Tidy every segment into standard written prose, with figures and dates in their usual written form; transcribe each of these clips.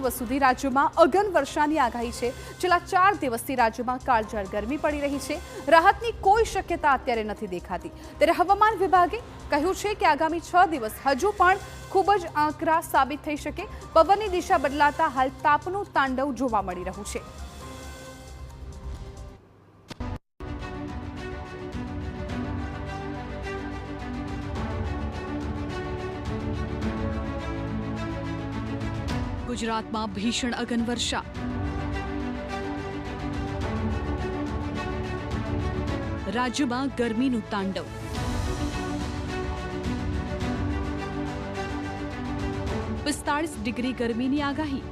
દિવસ સુધી રાજ્યમાં અગન વર્ષાની આગાહી છે। છેલ્લા 4 દિવસથી રાજ્યમાં કાળઝાળ ગરમી પડી રહી છે। રાહતની કોઈ શક્યતા અત્યારે નથી દેખાતી। ત્યારે હવામાન વિભાગે કહ્યું છે કે આગામી 6 દિવસ હજુ પણ ખૂબ જ આકરા સાબિત થઈ શકે। પવનની દિશા બદલાતા હાલ તાપનું તાંડવ જોવા મળી રહ્યું છે। ગુજરાતમાં ભીષણ અગન વર્ષા। રાજ્યમાં ગરમીનું તાંડવ। 45 ડિગ્રી ગરમીની આગાહી।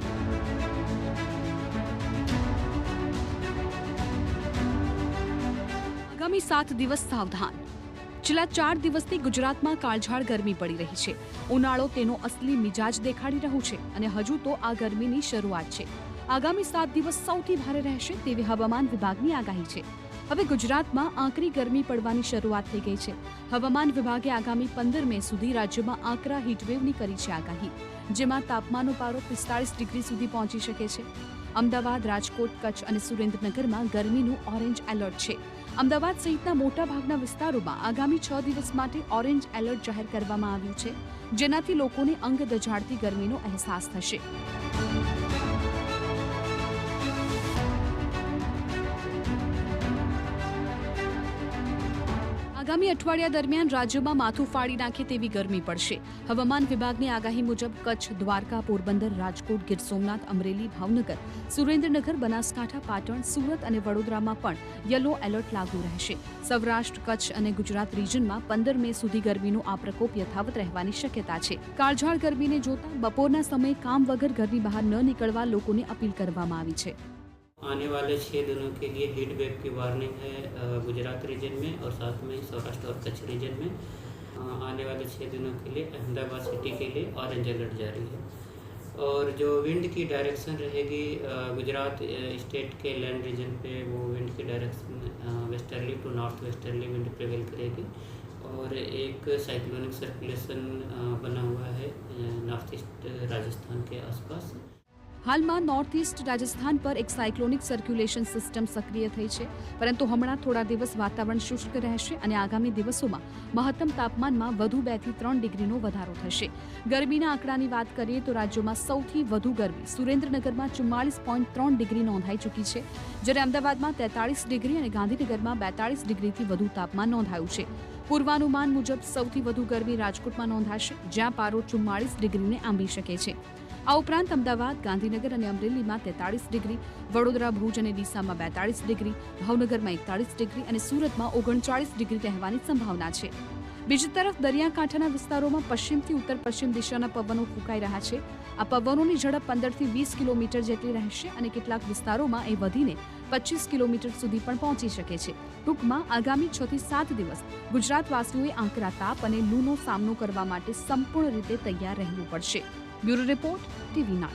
આગામી 7 દિવસ સાવધાન। છેલ્લા 4 દિવસથી ગુજરાતમાં કાળઝાળ ગરમી પડી રહી છે। ઉનાળો તેનો અસલી મિજાજ દેખાડી રહ્યું છે અને હજુ તો આ ગરમીની શરૂઆત છે। આગામી 7 દિવસ સૌથી ભારે રહેશે તેવી હવામાન વિભાગની આગાહી છે। હવે ગુજરાતમાં આકરી ગરમી પડવાની શરૂઆત થઈ ગઈ છે। હવામાન વિભાગે આગામી 15 મે સુધી રાજ્યમાં આકરા હીટવેવની કરી છે આગાહી, જેમાં તાપમાનનો પારો 45 ડિગ્રી સુધી પહોંચી શકે છે। અમદાવાદ, રાજકોટ, કચ્છ અને સુરેન્દ્રનગરમાં ગરમીનું ઓરેન્જ એલર્ટ છે। અમદાવાદ સહિતના મોટાભાગના વિસ્તારોમાં આગામી 6 દિવસ માટે ઓરેન્જ એલર્ટ જાહેર કરવામાં આવ્યું છે, જેનાથી લોકોને અંગ દઝાડતી ગરમીનો અહેસાસ થશે। આગામી અઠવાડિયા દરમિયાન રાજ્યમાં માથું ફાડી નાખે તેવી ગરમી પડશે। હવામાન વિભાગની આગાહી મુજબ કચ્છ, દ્વારકા, પોરબંદર, રાજકોટ, ગીર સોમનાથ, અમરેલી, ભાવનગર, સુરેન્દ્રનગર, બનાસકાંઠા, પાટણ, સુરત અને વડોદરામાં પણ યલો એલર્ટ લાગુ રહેશે। સૌરાષ્ટ્ર, કચ્છ અને ગુજરાત રીજનમાં 15 મે સુધી ગરમીનો આ પ્રકોપ યથાવત રહેવાની શક્યતા છે। કાળઝાળ ગરમીને જોતા બપોરના સમયે કામ વગર ઘરની બહાર ન નીકળવા લોકોને અપીલ કરવામાં આવી છે। आने वाले 6 दिनों के लिए हीट वेव की वार्निंग है गुजरात रीजन में और साथ में सौराष्ट्र और कच्छ रीजन में। आने वाले 6 दिनों के लिए अहमदाबाद सिटी के लिए ऑरेंज अलर्ट जारी है। और जो विंड की डायरेक्शन रहेगी गुजरात स्टेट के लैंड रीजन पे, वो विंड की direction westerly to north westerly wind prevail करेगी। और एक साइक्लोनिक सर्कुलेशन बना हुआ है नॉर्थ ईस्ट राजस्थान के आसपास। હાલમાં નોર્થ ઈસ્ટ રાજસ્થાન પર એક સાયક્લોનિક સર્ક્યુલેશન સિસ્ટમ સક્રિય થઈ છે, પરંતુ હમણાં થોડા દિવસ વાતાવરણ શુષ્ક રહેશે અને આગામી દિવસોમાં મહત્તમ તાપમાનમાં વધુ 2 થી 3 ડિગ્રીનો વધારો થશે। ગરમીના આંકડાની વાત કરીએ તો રાજ્યમાં સૌથી વધુ ગરમી સુરેન્દ્રનગરમાં 44.3 ડિગ્રી નોંધાઈ ચૂકી છે, જ્યારે અમદાવાદમાં 43 ડિગ્રી અને ગાંધીનગરમાં 42 ડિગ્રીથી વધુ તાપમાન નોંધાયું છે। પૂર્વાનુમાન મુજબ સૌથી વધુ ગરમી રાજકોટમાં નોંધાશે, જ્યાં પારો 44 ડિગ્રીને આંબી શકે છે। આ ઉપરાંત અમદાવાદ, ગાંધીનગર અને અમરેલીમાં 43 ડિગ્રી, વડોદરા, ભુજ અને ડીસામાં 42 ડિગ્રી, ભાવનગરમાં 41 ડિગ્રી અને સુરતમાં 39 ડિગ્રી રહેવાની સંભાવના છે। બીજી તરફ દરિયાકાંઠાના વિસ્તારોમાં પશ્ચિમથી ઉત્તર પશ્ચિમ દિશાના પવનો ફૂંકાઈ રહ્યા છે। આ પવનોની ઝડપ 15 થી 20 કિલોમીટર જેટલી રહેશે અને કેટલાક વિસ્તારોમાં એ વધીને 25 કિલોમીટર સુધી પણ પહોંચી શકે છે। ટૂંકમાં આગામી 6 થી 7 દિવસ ગુજરાતવાસીઓએ આકરા તાપ અને લૂનો સામનો કરવા માટે સંપૂર્ણ રીતે તૈયાર રહેવું પડશે। Bureau report, TV9।